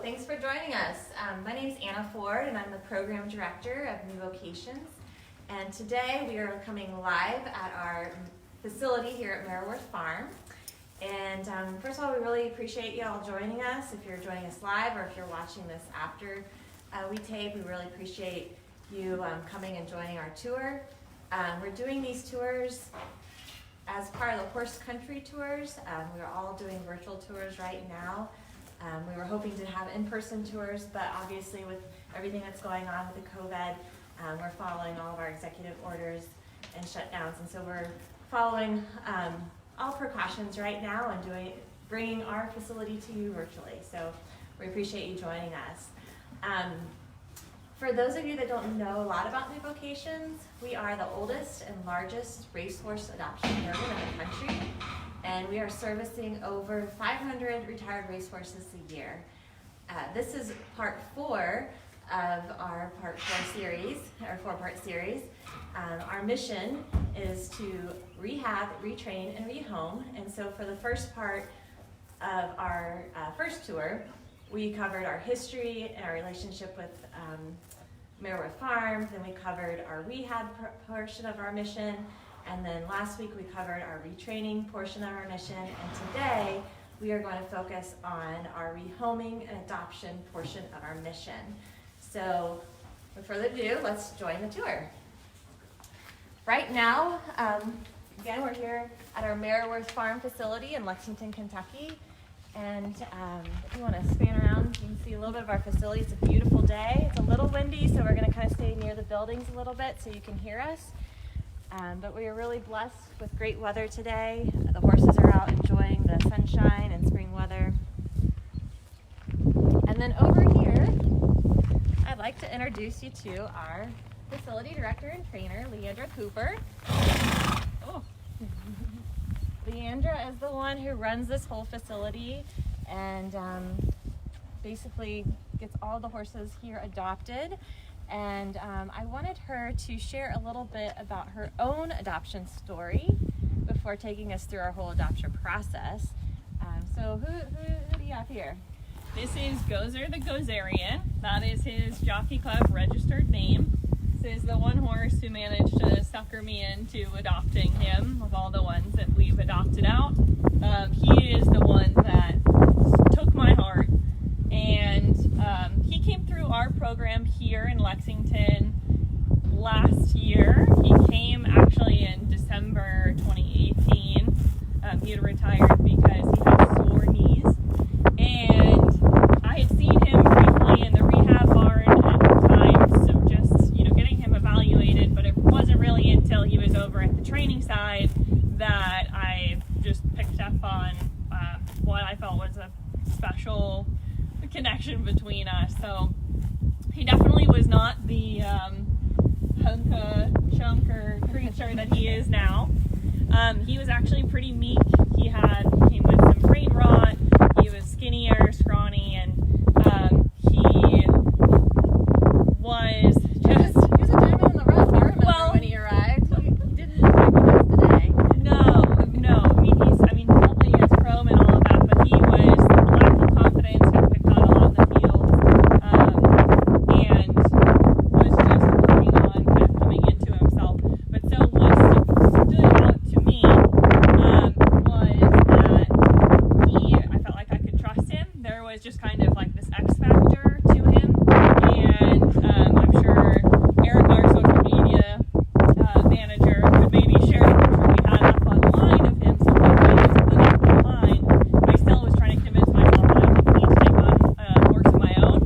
Thanks for joining us. My name is Anna Ford and I'm the Program Director of New Vocations. And today we are coming live at our facility here at Rehoming Farm. And first of all, we really appreciate you all joining us. If you're joining us live or if you're watching this after we tape, we really appreciate you coming and joining our tour. We're doing these tours as part of the horse country tours. We're all doing virtual tours right now. We were hoping to have in-person tours, but obviously with everything that's going on with the COVID, we're following all of our executive orders and shutdowns, and so we're following all precautions right now and bringing our facility to you virtually. So we appreciate you joining us. For those of you that don't know a lot about New Vocations, we are the oldest and largest racehorse adoption program in the country. And we are servicing over 500 retired racehorses a year. This is part 4 of our part 4 series, our 4-part series. Our mission is to rehab, retrain, and rehome. And so for the first part of our first tour, we covered our history and our relationship with Rehoming Farm. Then we covered our rehab portion of our mission. And then last week we covered our retraining portion of our mission, and today we are going to focus on our rehoming and adoption portion of our mission. So without further ado, let's join the tour. Right now, again, we're here at our Rehoming Farm facility in Lexington, Kentucky. And if you want to span around, you can see a little bit of our facility. It's a beautiful day. It's a little windy, so we're going to kind of stay near the buildings a little bit so you can hear us. But we are really blessed with great weather today. The horses are out enjoying the sunshine and spring weather. And then over here, I'd like to introduce you to our facility director and trainer, Leandra Cooper. Oh. Leandra is the one who runs this whole facility and basically gets all the horses here adopted. And I wanted her to share a little bit about her own adoption story before taking us through our whole adoption process. So who do you have here? This is Gozer the Gozerian. That is his jockey club registered name. This is the one horse who managed to sucker me into adopting him of all the ones that we've adopted out. He is the one that took my heart. And he came through our program here in Lexington last year. He came actually in December 2018. He had retired because he had sore knees. And I had seen him briefly in the rehab barn at the time, so just, getting him evaluated, but it wasn't really until he was over at the training side that I just picked up on what I felt was a special connection between us. So he definitely was not the hunka chunker creature that he is now. He was actually pretty meek. He came with some brain rot. He was skinnier, scrawny, and he was just. He was a diamond in the rough. I remember when he arrived. He didn't look like he does today. No. I mean, probably as chrome and all of that, but he was lack of confidence. He picked on a lot in the field, and was just working on kind of coming into himself. But so what stood out to me was that I felt like I could trust him. There was just kind of like this X factor to him, and I'm sure Eric, our social media manager, could maybe share the picture we had up online of him. So when I was putting it online, I still was trying to convince myself that I would need to take on a horse of my own.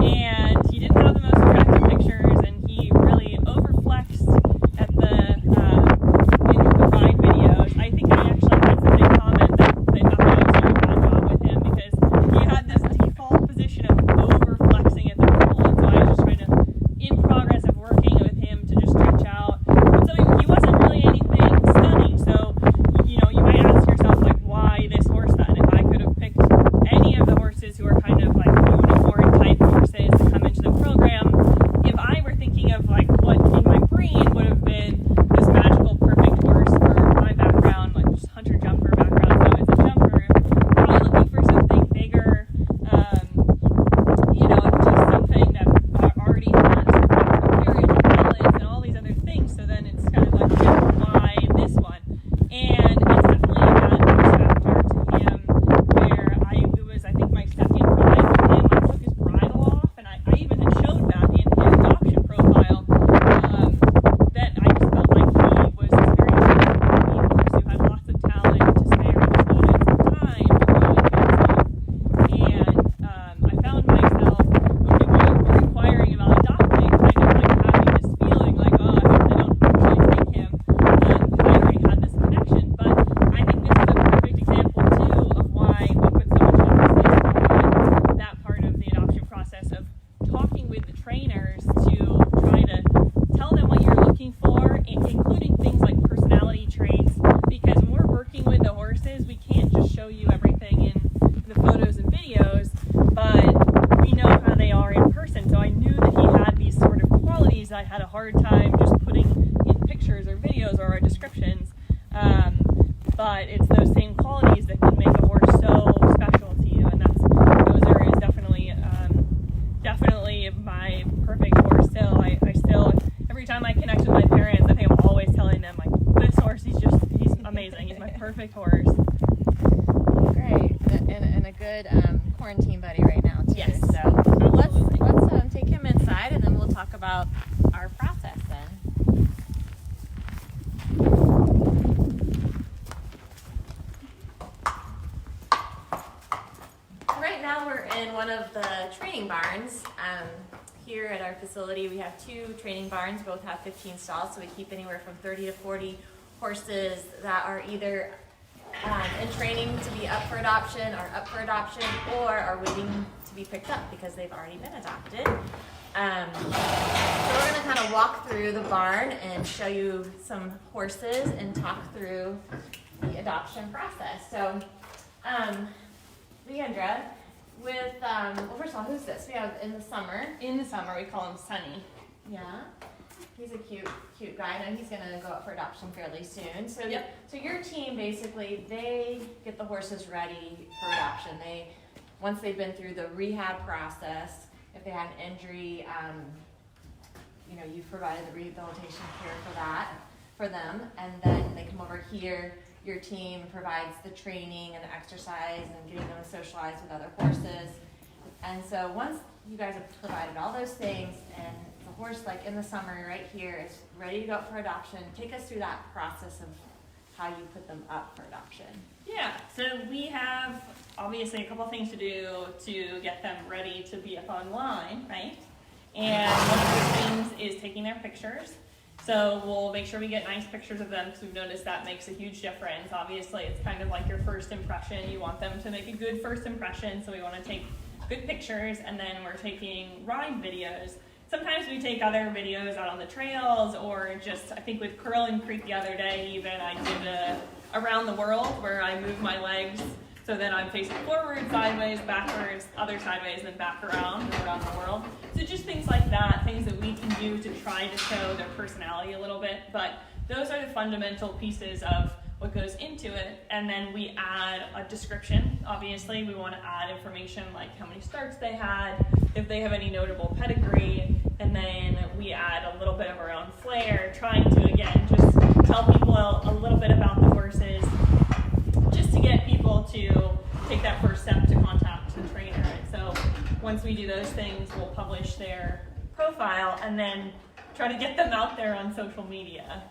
And he didn't have the most attractive pictures, and he really overflexed at in the ride videos. I think I actually had somebody comment that they thought I was doing a bad job with him because he had this default quarantine buddy right now too. Yes, So absolutely. let's take him inside, and then we'll talk about our process then. Right now we're in one of the training barns. Here at our facility we have 2 training barns, both have 15 stalls, so we keep anywhere from 30 to 40 horses that are either in training to be up for adoption or are waiting to be picked up because they've already been adopted. So we're going to kind of walk through the barn and show you some horses and talk through the adoption process. So, Leandra, with, well, first of all, who's this? We have in the summer, we call him Sunny. yeah, he's a cute guy. I know he's gonna go up for adoption fairly soon. So, Yep. So your team basically, they get the horses ready for adoption. Once they've been through the rehab process, if they had an injury, you know, you've provided the rehabilitation care for them, and then they come over here. Your team provides the training and the exercise and getting them to socialize with other horses. And so once you guys have provided all those things and the horse, like in the summer right here, is ready to go up for adoption, take us through that process of how you put them up for adoption. Yeah, so we have obviously a couple things to do to get them ready to be up online, right? And one of those things is taking their pictures. So we'll make sure we get nice pictures of them because we've noticed that makes a huge difference. Obviously, it's kind of like your first impression. You want them to make a good first impression, so we want to take good pictures, and then we're taking ride videos. Sometimes we take other videos out on the trails, or just, I think with Curlin Creek the other day even, I did a around the world where I move my legs so that I'm facing forward, sideways, backwards, other sideways, then back around the world. So just things like that, things that we can do to try to show their personality a little bit. But those are the fundamental pieces of what goes into it. And then we add a description. Obviously, we want to add information like how many starts they had, if they have any notable pedigree, and then we add a little bit of our own flair, trying to, again, just tell people a little bit about the horses, just to get people to take that first step to contact the trainer. And so once we do those things, we'll publish their profile and then try to get them out there on social media.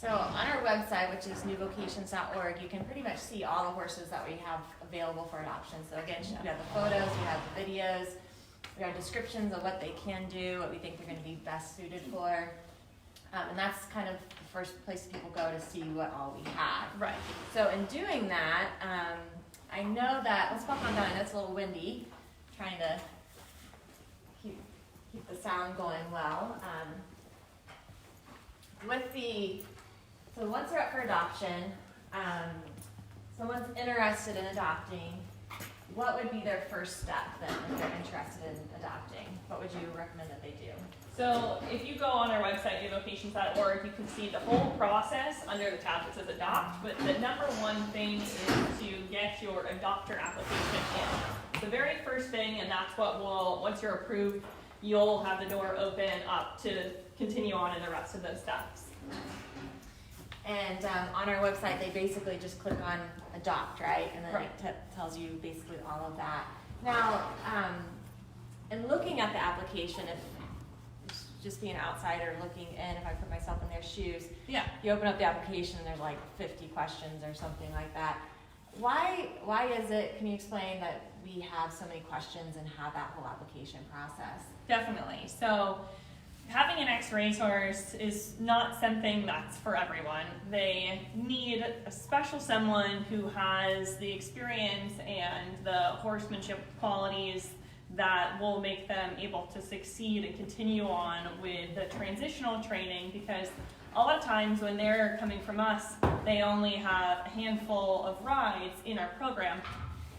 So on our website, which is newvocations.org, you can pretty much see all the horses that we have available for adoption. So again, we have the photos, we have the videos, we have descriptions of what they can do, what we think they're going to be best suited for. And that's kind of the first place people go to see what all we have. Right. So in doing that, I know that, let's walk on down, it's a little windy, trying to keep the sound going well. So once they're up for adoption, someone's interested in adopting, what would be their first step then if they're interested in adopting? What would you recommend that they do? So if you go on our website, Vocations.org, you can see the whole process under the tab that says adopt, but the number one thing is to get your adopter application in. The very first thing, and that's what will, once you're approved, you'll have the door open up to continue on in the rest of those steps. And on our website, they basically just click on adopt, right? And then Right. it tells you basically all of that. Now, in looking at the application, if just being an outsider looking in, if I put myself in their shoes, Yeah. you open up the application and there's like 50 questions or something like that. Why is it, can you explain that we have so many questions and have that whole application process? Definitely. So having an ex-racehorse is not something that's for everyone. They need a special someone who has the experience and the horsemanship qualities that will make them able to succeed and continue on with the transitional training, because a lot of times when they're coming from us, they only have a handful of rides in our program.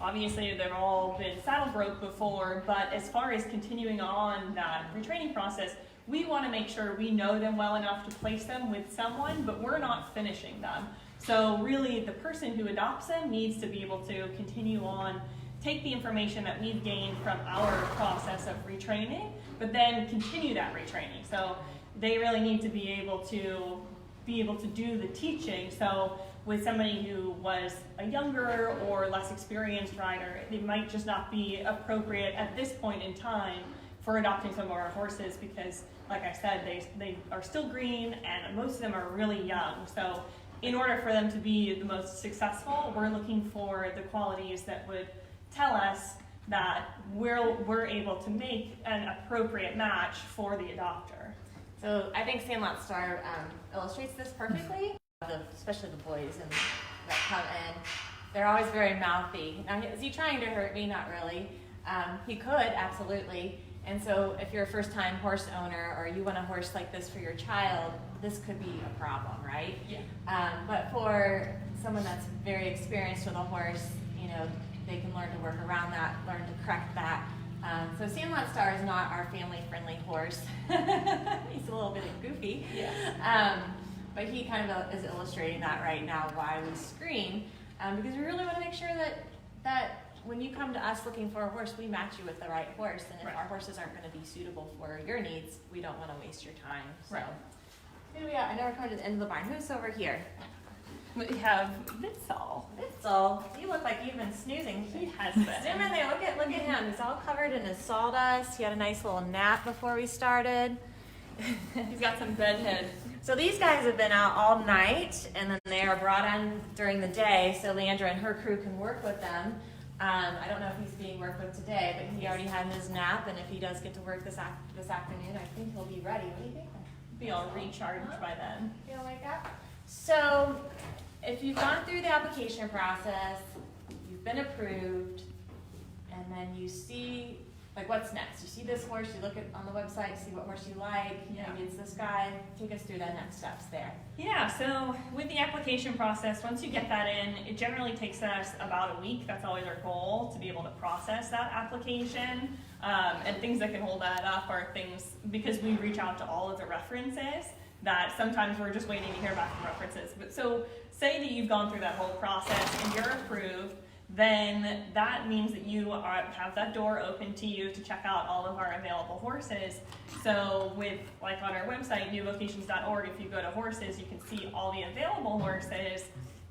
Obviously, they've all been saddle broke before, but as far as continuing on that retraining process, we want to make sure we know them well enough to place them with someone, but we're not finishing them. So really, the person who adopts them needs to be able to continue on, take the information that we've gained from our process of retraining, but then continue that retraining. So they really need to be able to do the teaching. So with somebody who was a younger or less experienced rider, it might just not be appropriate at this point in time for adopting some of our horses because, like I said, they are still green and most of them are really young. So in order for them to be the most successful, we're looking for the qualities that would tell us that we're able to make an appropriate match for the adopter. So I think Sandlot Star illustrates this perfectly, especially the boys that come in. They're always very mouthy. Now, is he trying to hurt me? Not really. He could, absolutely. And so if you're a first-time horse owner or you want a horse like this for your child, this could be a problem, right? Yeah. But for someone that's very experienced with a horse, they can learn to work around that, learn to correct that. So Sandlot Star is not our family-friendly horse. He's a little bit goofy. Yeah. But he kind of is illustrating that right now, why we screen, because we really want to make sure that when you come to us looking for a horse, we match you with the right horse. And if Right. our horses aren't going to be suitable for your needs, we don't want to waste your time. So, Right. Who do we got? I know we're coming to the end of the barn. Who's over here? We have Vitzel. Vitzel. You look like you've been snoozing. He has been. Zoom in there. Look at him. He's all covered in his sawdust. He had a nice little nap before we started. He's got some bedhead. So these guys have been out all night, and then they are brought on during the day, so Leandra and her crew can work with them. I don't know if he's being worked with today, but he already had his nap, and if he does get to work this afternoon, I think he'll be ready. What do you think? Be all recharged by then. Feel like that? So if you've gone through the application process, you've been approved, and then you see, like, what's next? You see this horse, you look on the website, see what horse you like, Yeah. maybe it's this guy. Take us through the next steps there. Yeah, so with the application process, once you get that in, it generally takes us about a week. That's always our goal, to be able to process that application. And things that can hold that up are things, because we reach out to all of the references, that sometimes we're just waiting to hear back from references. But so say that you've gone through that whole process and you're approved, then that means that you have that door open to you to check out all of our available horses. So with, like on our website, newvocations.org, if you go to horses, you can see all the available horses.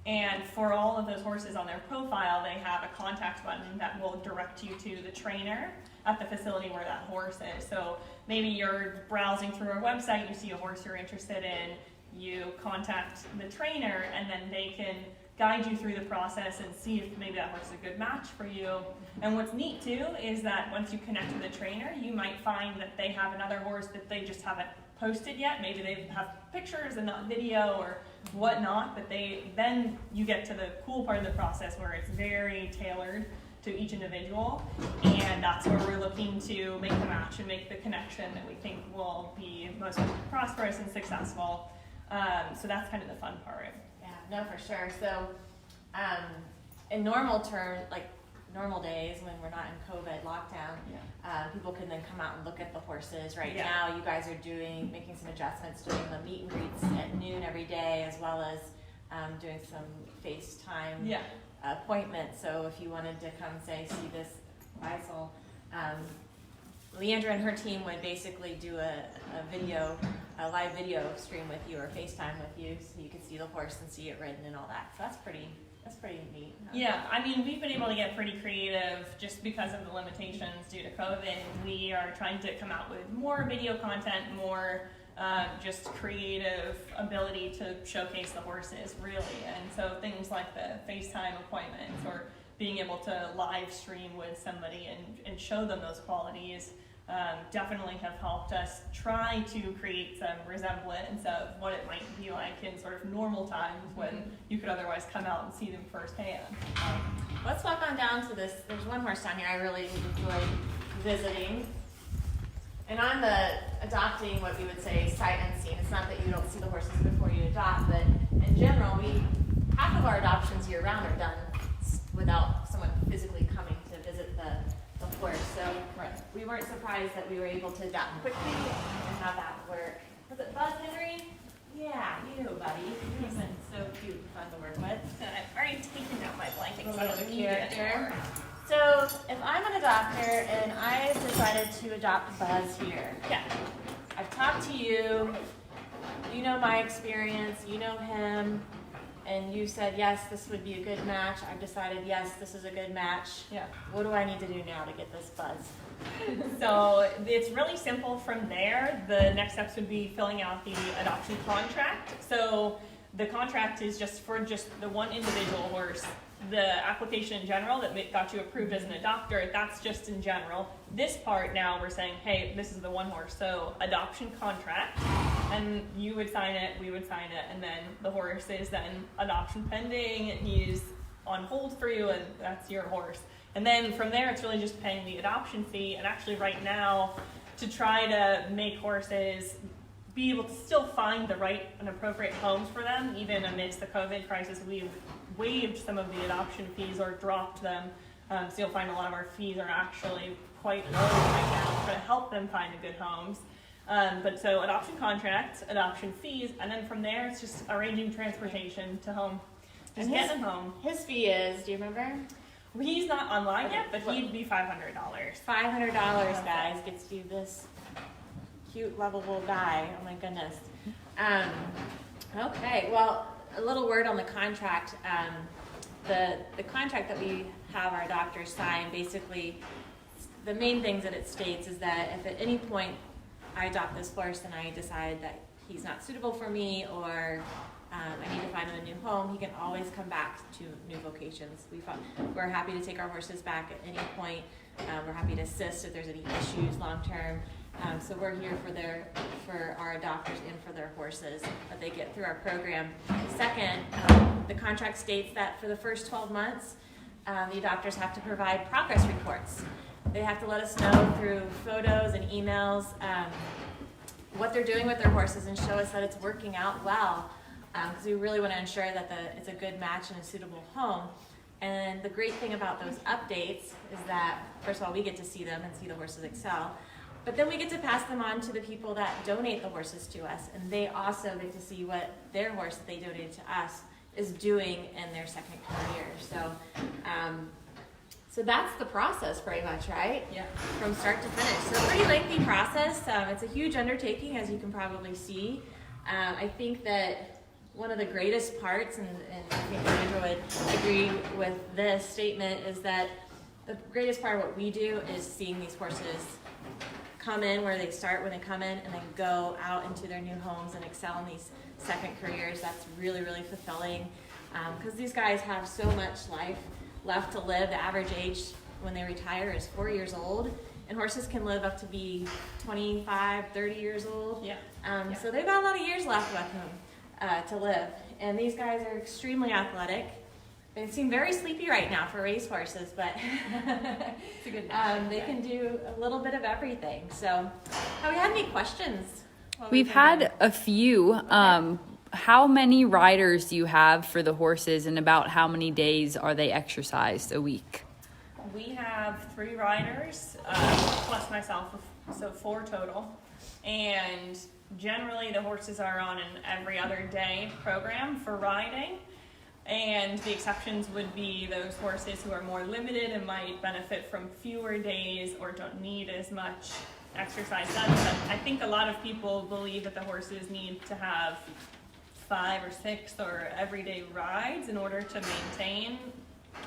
And for all of those horses on their profile, they have a contact button that will direct you to the trainer at the facility where that horse is. So maybe you're browsing through our website, you see a horse you're interested in, you contact the trainer, and then they can guide you through the process and see if maybe that horse is a good match for you. And what's neat too is that once you connect with the trainer, you might find that they have another horse that they just haven't posted yet. Maybe they have pictures and not video or whatnot, but then you get to the cool part of the process where it's very tailored to each individual, and that's where we're looking to make the match and make the connection that we think will be most prosperous and successful. So that's kind of the fun part. No, for sure. So, in normal days when we're not in COVID lockdown, people can then come out and look at the horses. Right now, you guys are making some adjustments, doing the meet and greets at noon every day, as well as doing some FaceTime appointments. So if you wanted to come, see this Weisel, Leandra and her team would basically do a live video stream with you or FaceTime with you, so you could see the horse and see it ridden and all that. So that's pretty neat. Yeah, I mean, we've been able to get pretty creative just because of the limitations due to COVID. We are trying to come out with more video content, more just creative ability to showcase the horses, really. And so things like the FaceTime appointments or being able to live stream with somebody and show them those qualities definitely have helped us try to create some resemblance of what it might be like in sort of normal times when you could otherwise come out and see them firsthand. Let's walk on down to this. There's one horse down here I really enjoyed visiting. And on the adopting, what we would say sight unseen, it's not that you don't see the horses before you adopt, but in general, half of our adoptions year round are done without someone physically coming to visit the horse. So we weren't surprised that we were able to adopt quickly and have that work. Was it Buzz Henry? Yeah, you, buddy. He's been so cute and fun to work with. I've already taken out my blanket. A little character. So if I'm an adopter and I decided to adopt Buzz here, I've talked to you, you know my experience, you know him, and you said, yes, this would be a good match. I've decided, yes, this is a good match. Yeah. What do I need to do now to get this buzz? So it's really simple from there. The next steps would be filling out the adoption contract. So the contract is just for just the one individual horse. The application in general that got you approved as an adopter, that's just in general. This part now we're saying, hey, this is the one horse. So adoption contract, and you would sign it, we would sign it, and then the horse is then adoption pending, and he's on hold for you, and that's your horse. And then from there, it's really just paying the adoption fee. And actually right now, to try to make horses be able to still find the right and appropriate homes for them, even amidst the COVID crisis, we've waived some of the adoption fees or dropped them. So you'll find a lot of our fees are actually quite low right now to help them find good homes. But so adoption contracts, adoption fees, and then from there, it's just arranging transportation to home. Just getting them home. His fee is, do you remember? He's not online yet, but he'd be $500. $500, guys, gets you this cute, lovable guy. Oh my goodness. Okay, well, a little word on the contract. The contract that we have our doctors sign, basically, the main things that it states is that if at any point I adopt this horse and I decide that he's not suitable for me, or I need to find him a new home, he can always come back to New Vocations. We're happy to take our horses back at any point. We're happy to assist if there's any issues long term. So we're here for our adopters and for their horses that they get through our program. Second, the contract states that for the first 12 months, the adopters have to provide progress reports. They have to let us know through photos and emails what they're doing with their horses and show us that it's working out well, because we really want to ensure that it's a good match and a suitable home. And the great thing about those updates is that, first of all, we get to see them and see the horses excel, but then we get to pass them on to the people that donate the horses to us, and they also get to see what their horse that they donated to us is doing in their second career. So that's the process pretty much, right? Yeah. From start to finish. So pretty lengthy process. It's a huge undertaking, as you can probably see. I think that one of the greatest parts, and I think Andrew would agree with this statement, is that the greatest part of what we do is seeing these horses come in where they start when they come in, and then go out into their new homes and excel in these second careers. That's really, really fulfilling, because these guys have so much life left to live. The average age when they retire is 4 years old, and horses can live up to be 25, 30 years old. Yeah. So they've got a lot of years left with them to live. And these guys are extremely athletic. They seem very sleepy right now for racehorses, but It's a good they can do a little bit of everything. So have we had any questions? We've had a few. Okay. How many riders do you have for the horses, and about how many days are they exercised a week? We have 3 riders, plus myself, so 4 total. And generally the horses are on an every other day program for riding. And the exceptions would be those horses who are more limited and might benefit from fewer days or don't need as much exercise done. But I think a lot of people believe that the horses need to have 5 or 6 or everyday rides in order to maintain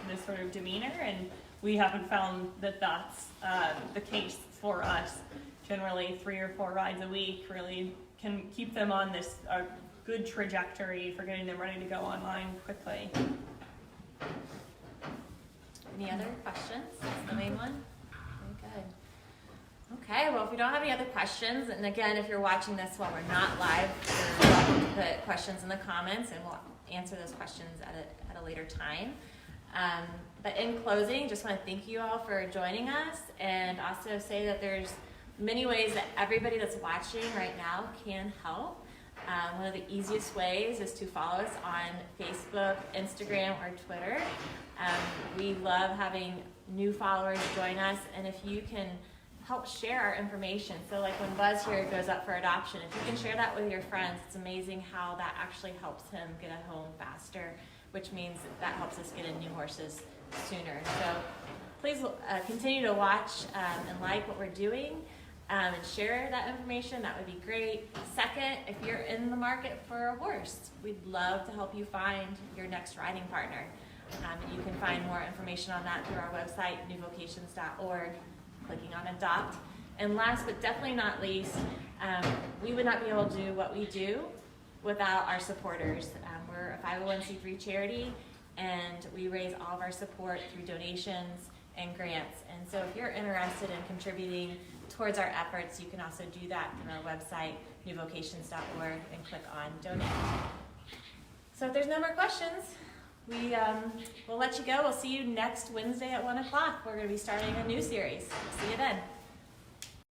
this sort of demeanor, and we haven't found that that's the case for us. Generally 3 or 4 rides a week really can keep them on this good trajectory for getting them ready to go online quickly. Any other questions? That's the main one? Very good. Okay, well, if we don't have any other questions, and again, if you're watching this while we're not live, you're welcome to put questions in the comments, and we'll answer those questions at a later time. But in closing, just want to thank you all for joining us, and also say that there's many ways that everybody that's watching right now can help. One of the easiest ways is to follow us on Facebook, Instagram, or Twitter. We love having new followers join us, and if you can help share our information. So like when Buzz here goes up for adoption, if you can share that with your friends, it's amazing how that actually helps him get a home faster, which means that helps us get in new horses sooner. So please continue to watch and like what we're doing. and share that information, that would be great. Second, if you're in the market for a horse, we'd love to help you find your next riding partner. You can find more information on that through our website, newvocations.org, clicking on Adopt. And last but definitely not least, we would not be able to do what we do without our supporters. We're a 501c3 charity, and we raise all of our support through donations and grants. And so if you're interested in contributing towards our efforts, you can also do that through our website, newvocations.org, and click on Donate. So if there's no more questions, we'll let you go. We'll see you next Wednesday at 1 o'clock. We're going to be starting a new series. See you then.